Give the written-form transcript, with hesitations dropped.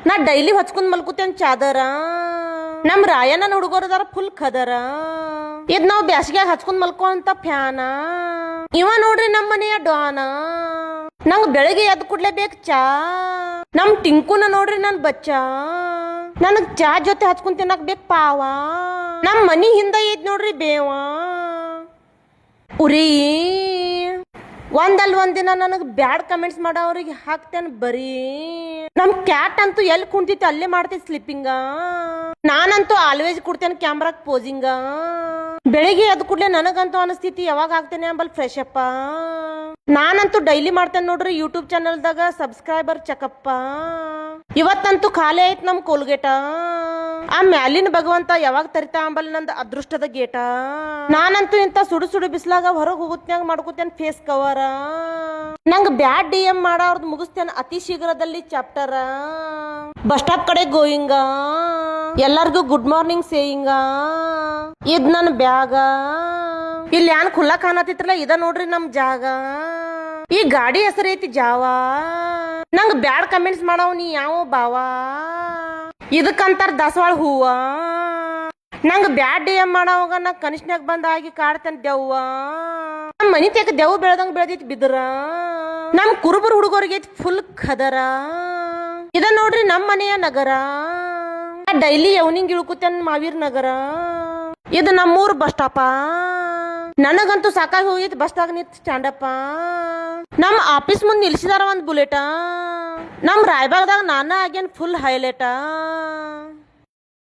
ನಾ ಡೈಲಿ ಹಚ್ಕೊಂಡ್ ಮಲ್ಕೋತೇನ್ ಚಾದರ. ನಮ್ ರಾಯಣ್ಣನ ಹುಡುಗರದಾರ ಫುಲ್ ಖದರ. ಇದ್ ನಾವ್ ಬ್ಯಾಸಿಗ್ಯಾಗ ಹಚ್ಕೊಂಡ್ ಮಲ್ಕೋಂತ ಫ್ಯಾನ. ಇವ ನೋಡ್ರಿ ನಮ್ ಮನೆಯ ಡಾನ. ನಂಗ್ ಬೆಳಗ್ಗೆ ಎದ್ದು ಕೂಡ್ಲೆ ಬೇಕು ಚಾ. ನಮ್ ಟಿಂಕುನ ನೋಡ್ರಿ ನನ್ ಬಚ್ಚ. ನನಗ್ ಚಾ ಜೊತೆ ಹಚ್ಕೊಂಡ್ ತಿನ್ನಕ್ ಬೇಕು ಪಾವ. ನಮ್ ಮನಿ ಹಿಂದ ಐತ್ ನೋಡ್ರಿ ಬೇವ. ಉರಿ ಒಂದಿನ ನನಗ್ ಬ್ಯಾಡ್ ಕಮೆಂಟ್ಸ್ ಮಾಡೋರಿಗೆ ಹಾಕ್ತೇನೆ ಬರೀ. ನಮ್ ಕ್ಯಾಟ್ ಅಂತೂ ಎಲ್ಲಿ ಕುಂತಿತ್ತು ಅಲ್ಲೇ ಮಾಡ್ತೈತಿ ಸ್ಲಿಪ್ಪಿಂಗ. ನಾನಂತೂ ಆಲ್ವೇಸ್ ಕೊಡ್ತೇನೆ ಕ್ಯಾಮ್ರಾಕ್ ಪೋಸಿಂಗ. ಬೆಳಿಗ್ಗೆ ಎದ್ದು ಕೂಡ್ಲೆ ನನಗಂತೂ ಅನಿಸ್ತೈತಿ ಯಾವಾಗ ಹಾಕ್ತೇನೆ ಅಂಬಲ್ ಫ್ರೆಶ್ ಅಪ್ಪ. ನಾನಂತೂ ಡೈಲಿ ಮಾಡ್ತೇನೆ ನೋಡ್ರಿ ಯೂಟ್ಯೂಬ್ ಚಾನಲ್ದಾಗ ಸಬ್ಸ್ಕ್ರೈಬರ್ ಚೆಕಪ್ಪ. ಇವತ್ತಂತೂ ಖಾಲಿ ಆಯ್ತು ನಮ್ ಕೋಲ್ಗೇಟ. ಆ ಮ್ಯಾಲಿನ ಭಗವಂತ ಯಾವಾಗ ತರಿತಾ ಅಂಬಲ್ ನಂದು ಅದೃಷ್ಟದ ಗೇಟ. ನಾನಂತೂ ಇಂತ ಸುಡು ಬಿಸ್ಲಾಗ ಹೊರಗೆ ಹೋಗುತ್ನ್ಯಾಗ ಮಾಡ್ಕೋತೇನೆ ಫೇಸ್ ಕವರ. ನಂಗ್ ಬ್ಯಾಡ್ DM ಮಾಡೋರ್ದು ಮುಗಿಸ್ತೇನೆ ಅತಿ ಶೀಘ್ರದಲ್ಲಿ ಚಾಪ್ಟರ. ಬಸ್ ಸ್ಟಾಪ್ ಕಡೆ ಗೋಯಿಂಗ, ಎಲ್ಲರಿಗೂ ಗುಡ್ ಮಾರ್ನಿಂಗ್ ಸೇಯಿಂಗ. ಇದ್ ನನ್ ಬ್ಯಾಗ. ಇಲ್ಲಿ ಏನ್ ಖುಲ್ಲಾ ಕಾಣತಿತ್ರಲ್ಲ ಇದ ನೋಡ್ರಿ ನಮ್ ಜಾಗ. ಈ ಗಾಡಿ ಹೆಸರು ಐತಿ ಜಾವ. ನಂಗ್ ಬ್ಯಾಡ್ ಕಮೆಂಟ್ಸ್ ಮಾಡವ್ ನೀ ಯಾವ ಬಾವ. ಇದಕ್ಕಂತಾರ ದಾಸವಾಳ ಹೂವ. ನಂಗ್ ಬ್ಯಾಡ್ DM ಮಾಡೋವಾಗ ನಾ ಕನಿಷ್ನ್ಯಾಗ ಬಂದಾಗಿ ಕಾಡ್ತೇನೆ ದೆವ್ವ. ನಮ್ ಮನಿ ತೇಕ ದೆವ್ ಬೆಳ್ದಂಗ್ ಬೆಳ್ದೈತಿ ಬಿದ್ರ. ನಮ್ ಕುರುಬರ್ ಹುಡುಗರಿಗೆ ಫುಲ್ ಖದರ. ಇದ ನೋಡ್ರಿ ನಮ್ ಮನೆಯ ನಗರ. ಡೈಲಿ ಯವನಿಂಗ್ ಇಳ್ಕುತ್ತೇನ್ ಮಾವೀರ್ ನಗರ. ಇದು ನಮ್ಮೂರ್ ಬಸ್ ಸ್ಟಾಪ. ನನಗಂತೂ ಸಾಕಾಗಿ ಹೋಗಿತ್ತು ಬಸ್ದಾಗ ನಿಂತ್ ಸ್ಟ್ಯಾಂಡಪ್ಪ. ನಮ್ ಆಫೀಸ್ ಮುಂದೆ ನಿಲ್ಸಿದಾರ ಒಂದ್ ಬುಲೆಟ. ನಮ್ ರಾಯಬಾಗ್ದಾಗ ನಾನ ಆಗ್ಯಾನ್ ಫುಲ್ ಹೈಲೈಟ.